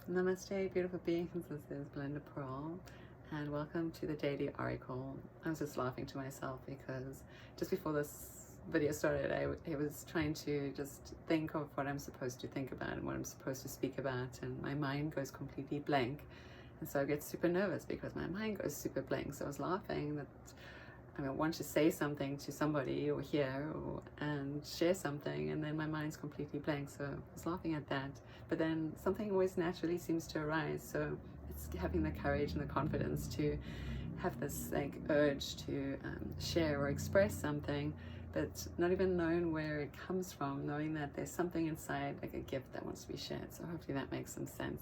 Namaste, beautiful beings. This is Belinda Pearl, and welcome to the Daily Oracle. I was just laughing to myself because just before this video started, I was trying to just think of what I'm supposed to think about and what I'm supposed to speak about, and my mind goes completely blank. And so I get super nervous because my mind goes super blank. So I was laughing that I want to say something to somebody or and share something, and then my mind's completely blank. So I was laughing at that. But then something always naturally seems to arise. So it's having the courage and the confidence to have this urge to share or express something, but not even knowing where it comes from, knowing that there's something inside, like a gift that wants to be shared. So hopefully that makes some sense.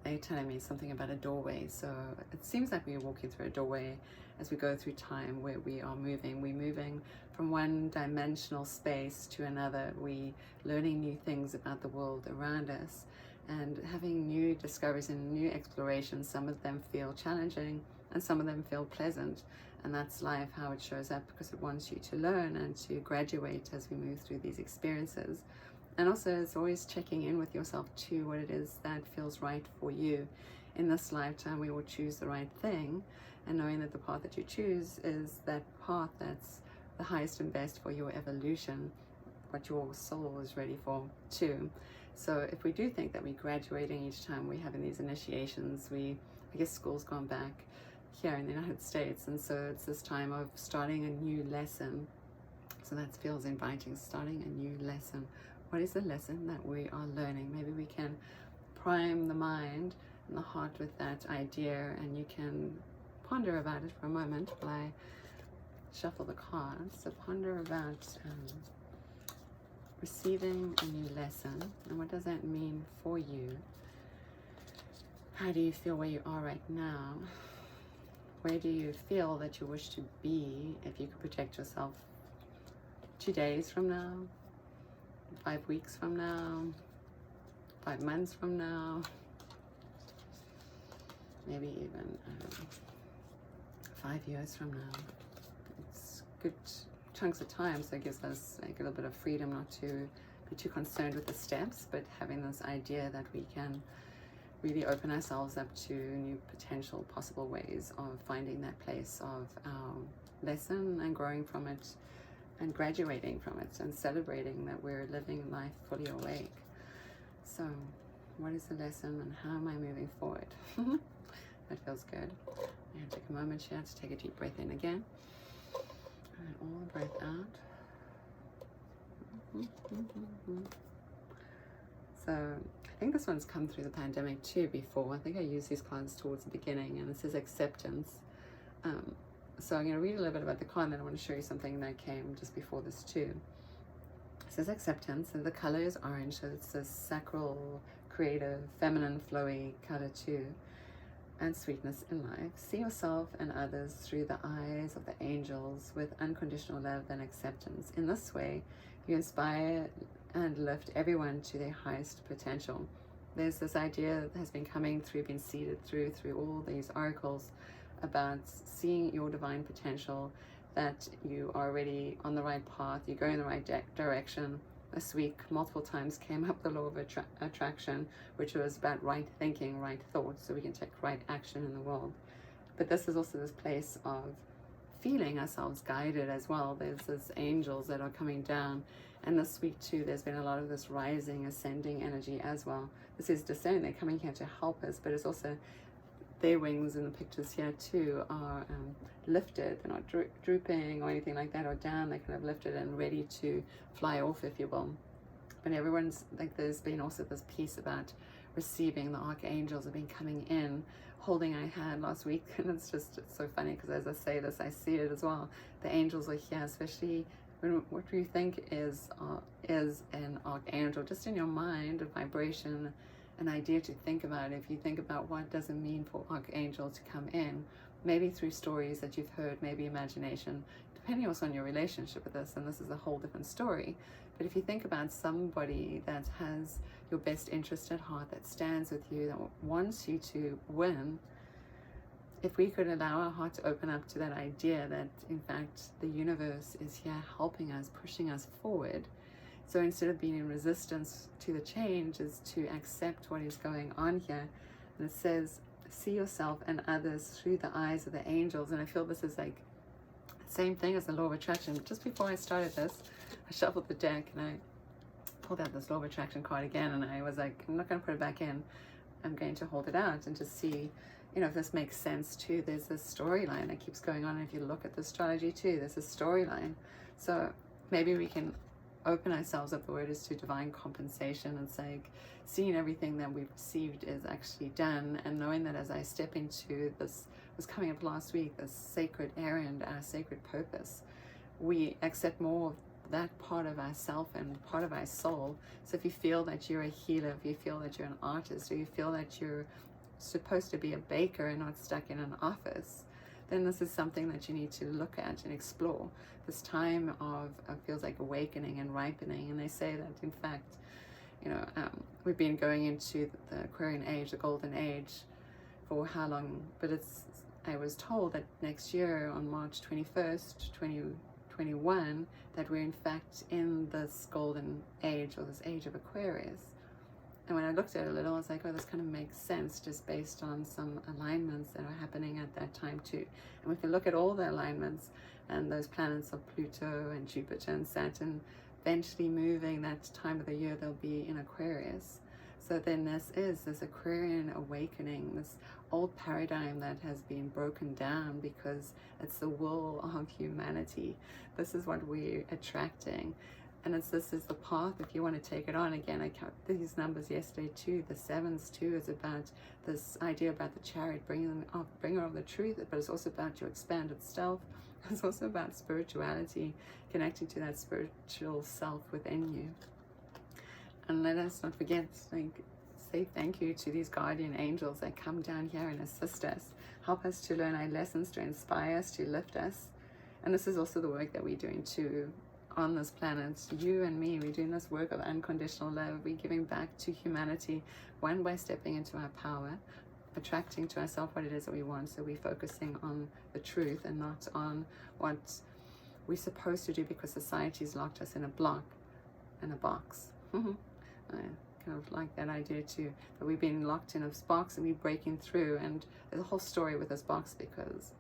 They're telling me something about a doorway. So it seems like we're walking through a doorway as we go through time, where we are moving. We're moving from one dimensional space to another. We learning new things about the world around us and having new discoveries and new explorations. Some of them feel challenging and some of them feel pleasant. And that's life, how it shows up, because it wants you to learn and to graduate as we move through these experiences. And also it's always checking in with yourself too, what it is that feels right for you. In this lifetime, we will choose the right thing, and knowing that the path that you choose is that path that's the highest and best for your evolution, what your soul is ready for too. So if we do think that we're graduating each time we're having these initiations, I guess school's gone back here in the United States, and so it's this time of starting a new lesson. So that feels inviting, starting a new lesson. What is the lesson that we are learning? Maybe we can prime the mind and the heart with that idea, and you can ponder about it for a moment while I shuffle the cards. So ponder about receiving a new lesson, and what does that mean for you? How do you feel where you are right now? Where do you feel that you wish to be if you could project yourself 2 days from now, 5 weeks from now, 5 months from now, maybe even 5 years from now? It's good chunks of time, so it gives us a little bit of freedom not to be too concerned with the steps, but having this idea that we can really open ourselves up to new potential possible ways of finding that place of our lesson and growing from it and graduating from it and celebrating that we're living life fully awake. So what is the lesson and how am I moving forward? That feels good. I'm going to take a moment here to take a deep breath in again. And all the breath out. So I think this one's come through the pandemic too before. I think I used these cards towards the beginning, and this is acceptance. So I'm going to read a little bit about the card, and then I want to show you something that came just before this too. It says acceptance, and the color is orange, so it's a sacral, creative, feminine, flowy color too. And sweetness in life. See yourself and others through the eyes of the angels with unconditional love and acceptance. In this way, you inspire and lift everyone to their highest potential. There's this idea that has been coming through, been seeded through all these oracles about seeing your divine potential, that you are already on the right path, you're going in the right direction. This week, multiple times came up the law of attraction, which was about right thinking, right thoughts, so we can take right action in the world. But this is also this place of feeling ourselves guided as well. There's these angels that are coming down, and this week too, there's been a lot of this rising, ascending energy as well. This is discerning, they're coming here to help us, but it's also their wings in the pictures here too are lifted. They're not drooping or anything like that, or down. They're kind of lifted and ready to fly off, if you will. But everyone's there's been also this piece about receiving. The archangels have been coming in, holding our hand last week, and it's so funny because as I say this, I see it as well. The angels are here, especially when what you think is an archangel, just in your mind, a vibration, an idea to think about. If you think about what does it mean for archangel to come in, maybe through stories that you've heard, maybe imagination, depending also on your relationship with this, and this is a whole different story. But if you think about somebody that has your best interest at heart, that stands with you, that wants you to win, if we could allow our heart to open up to that idea that in fact the universe is here helping us, pushing us forward, So instead of being in resistance to the change, is to accept what is going on here. And it says, see yourself and others through the eyes of the angels. And I feel this is like the same thing as the law of attraction. Just before I started this, I shuffled the deck and I pulled out this law of attraction card again, and I was like, I'm not going to put it back in. I'm going to hold it out and just see, you know, if this makes sense too. There's this storyline that keeps going on. And if you look at the astrology too, there's a storyline. So maybe we can open ourselves up. The word is to divine compensation. It's like seeing everything that we've received is actually done, and knowing that as I step into this, was coming up last week, this sacred errand, our sacred purpose, we accept more of that part of ourself and part of our soul. So if you feel that you're a healer, if you feel that you're an artist, or you feel that you're supposed to be a baker and not stuck in an office, then this is something that you need to look at and explore. This time of feels like awakening and ripening. And they say that, in fact, you know, we've been going into the Aquarian age, the golden age, for how long? But I was told that next year on March 21st, 2021, that we're in fact in this golden age, or this age of Aquarius. And when I looked at it a little, I was like, oh, this kind of makes sense, just based on some alignments that are happening at that time too. And we can look at all the alignments and those planets of Pluto and Jupiter and Saturn eventually moving that time of the year, they'll be in Aquarius. So then this Aquarian awakening, this old paradigm that has been broken down because it's the will of humanity. This is what we're attracting. And this is the path, if you want to take it on. Again, I count these numbers yesterday too. The sevens too is about this idea about the chariot, bringer of the truth, but it's also about your expanded self. It's also about spirituality, connecting to that spiritual self within you. And let us not forget, like, say thank you to these guardian angels that come down here and assist us, help us to learn our lessons, to inspire us, to lift us. And this is also the work that we're doing too on this planet. You and me, we're doing this work of unconditional love. We're giving back to humanity, one, by stepping into our power, attracting to ourselves what it is that we want. So we're focusing on the truth and not on what we're supposed to do, because society's locked us in a block, in a box. I kind of like that idea too, that we've been locked in a box and we're breaking through. And there's a whole story with this box, because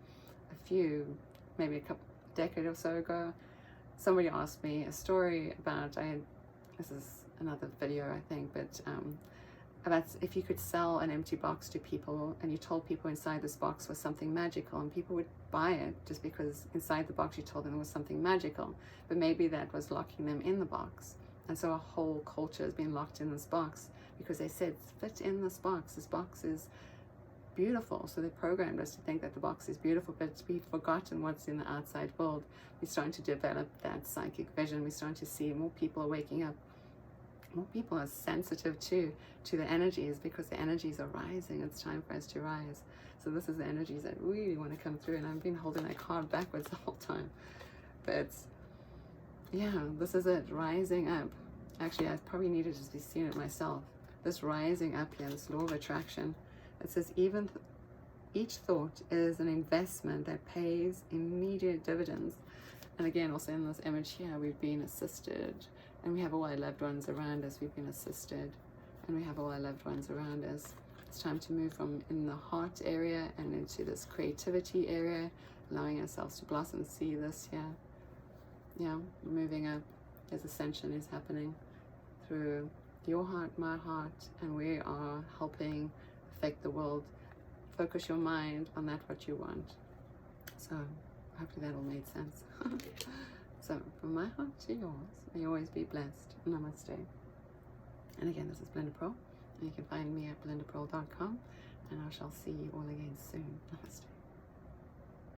maybe a decade or so ago, somebody asked me a story about, this is another video I think, but about if you could sell an empty box to people and you told people inside this box was something magical, and people would buy it just because inside the box you told them there was something magical, but maybe that was locking them in the box. And so a whole culture has been locked in this box because they said, fit in this box. This box is beautiful. So they programmed us to think that the box is beautiful, but we've forgotten what's in the outside world. We're starting to develop that psychic vision. We're starting to see more people are waking up. More people are sensitive to the energies, because the energies are rising. It's time for us to rise. So this is the energies that really want to come through. And I've been holding that card backwards the whole time. But yeah, this is it, rising up. Actually, I probably needed to be seeing it myself. This rising up here, this law of attraction. It says each thought is an investment that pays immediate dividends. And again, also in this image here, we've been assisted, and we have all our loved ones around us. We've been assisted, and we have all our loved ones around us. It's time to move from in the heart area and into this creativity area, allowing ourselves to blossom. See this here? Yeah, moving up as ascension is happening through your heart, my heart, and we are helping affect the world. Focus your mind on that what you want. So hopefully that all made sense. So from my heart to yours, may you always be blessed. Namaste. And again, this is Belinda Pearl, and you can find me at belindapearl.com, and I shall see you all again soon. Namaste.